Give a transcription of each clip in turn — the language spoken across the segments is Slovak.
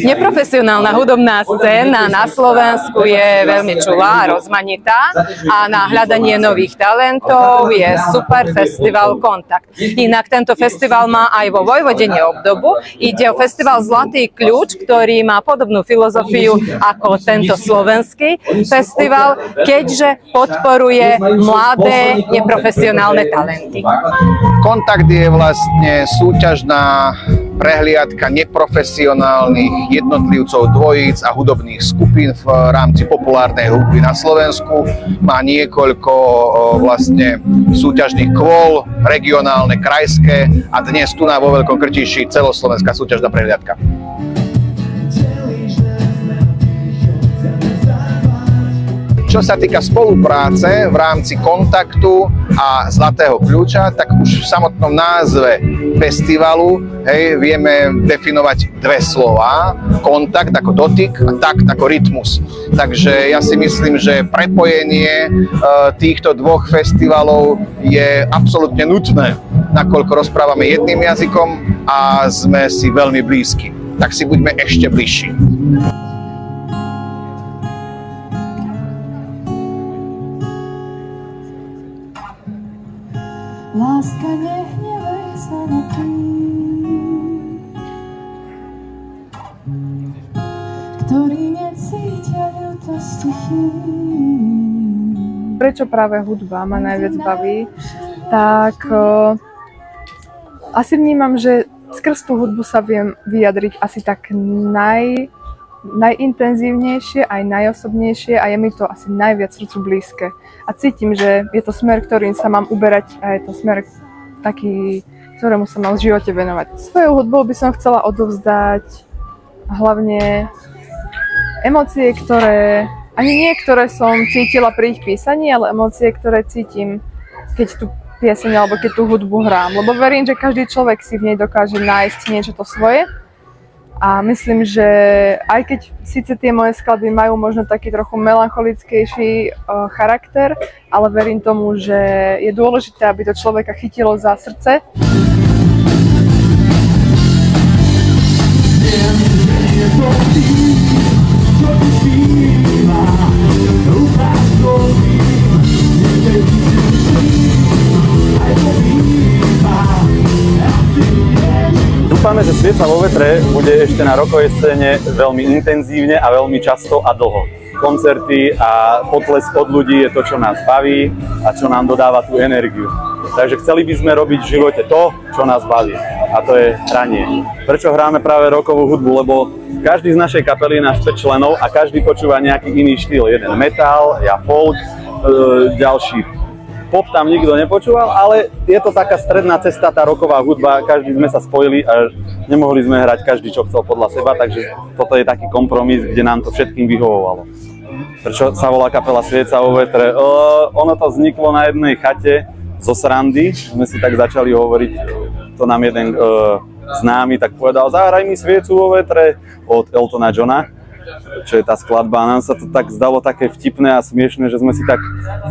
Neprofesionálna hudobná scéna na Slovensku je veľmi čulá a rozmanitá a na hľadanie nových talentov je super festival Kontakt. Inak tento festival má aj vo Vojvodine obdobu. Ide o festival Zlatý kľúč, ktorý má podobnú filozofiu ako tento slovenský festival, keďže podporuje mladé neprofesionálne talenty. Kontakt je vlastne súťažná prehliadka neprofesionálnych jednotlivcov, dvojíc a hudobných skupín v rámci populárnej hudby na Slovensku. Má niekoľko vlastne súťažných kôl, regionálne, krajské a dnes tu vo Veľkom Krtíši celoslovenská súťažná prehliadka. Čo sa týka spolupráce v rámci Kontaktu a Zlatého kľúča, tak už v samotnom názve festivalu vieme definovať dve slová. Kontakt ako dotyk a takt ako rytmus. Takže ja si myslím, že prepojenie týchto dvoch festivalov je absolútne nutné, nakoľko rozprávame jedným jazykom a sme si veľmi blízki. Tak si buďme ešte bližší. Láska, nehnevaj sa na tých, ktorí necítia ľútosti chýb. Prečo práve hudba ma najviac baví? Tak asi vnímam, že skrz tú hudbu sa viem vyjadriť asi tak najintenzívnejšie, aj najosobnejšie a je mi to asi najviac srdcu blízke. A cítim, že je to smer, ktorým sa mám uberať a je to smer taký, ktorému sa mám v živote venovať. Svojou hudbou by som chcela odovzdať hlavne emócie, ktoré ani niektoré som cítila pri ich písaní, ale emócie, ktoré cítim, keď tú pieseň alebo keď tú hudbu hrám. Lebo verím, že každý človek si v nej dokáže nájsť niečo to svoje. A myslím, že aj keď síce tie moje skladby majú možno taký trochu melancholickejší charakter, ale verím tomu, že je dôležité, aby to človeka chytilo za srdce. Dúfame, že Svieca vo vetre bude ešte na rokovej scéne veľmi intenzívne a veľmi často a dlho. Koncerty a potlesk od ľudí je to, čo nás baví a čo nám dodáva tú energiu. Takže chceli by sme robiť v živote to, čo nás baví. A to je hranie. Prečo hráme práve rockovú hudbu? Lebo každý z našej kapely je náš 5 členov a každý počúva nejaký iný štýl. Jeden metal, ja folk, ďalší pop tam nikto nepočúval, ale je to taká stredná cesta, tá rocková hudba, každý sme sa spojili a nemohli sme hrať každý, čo chcel podľa seba, takže toto je taký kompromis, kde nám to všetkým vyhovovalo. Prečo sa volá kapela Svieca vo vetre? Ono to vzniklo na jednej chate zo srandy, sme si tak začali hovoriť, to nám jeden známy tak povedal, zahraj mi Sviecu vo vetre od Eltona Johna, čo je tá skladba. Nám sa to tak zdalo také vtipné a smiešné, že sme si tak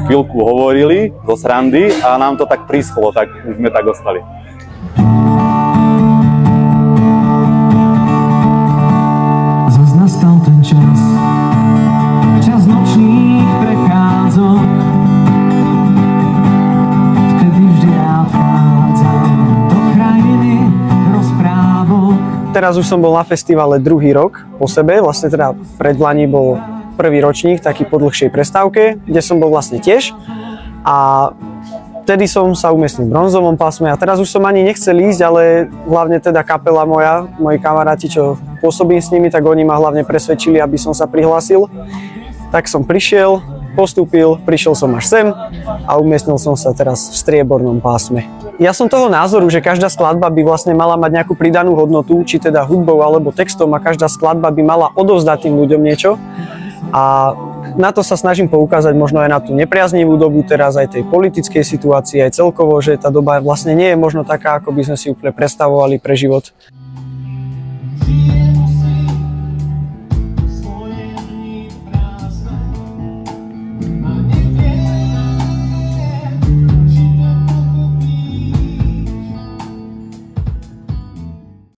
chvíľku hovorili zo srandy a nám to tak prischlo, tak už sme tak ostali. Zas nastal ten čas, čas nočných prechádzok, vtedy vždy rád vchádzam do krajiny rozprávok. Teraz už som bol na festivale druhý rok po sebe, vlastne teda predlani bol prvý ročník, taký po dlhšej prestávke, kde som bol vlastne tiež a vtedy som sa umiestnil v bronzovom pásme a teraz už som ani nechcel ísť, ale hlavne teda kapela moja, moji kamaráti, čo pôsobím s nimi, tak oni ma hlavne presvedčili, aby som sa prihlásil. Tak som prišiel, postúpil, prišiel som až sem a umiestnil som sa teraz v striebornom pásme. Ja som toho názoru, že každá skladba by vlastne mala mať nejakú pridanú hodnotu, či teda hudbou alebo textom a každá skladba by mala odovzdať tým ľuďom niečo. A na to sa snažím poukázať možno aj na tú nepriaznivú dobu teraz, aj tej politickej situácii, aj celkovo, že tá doba vlastne nie je možno taká, ako by sme si úplne predstavovali pre život.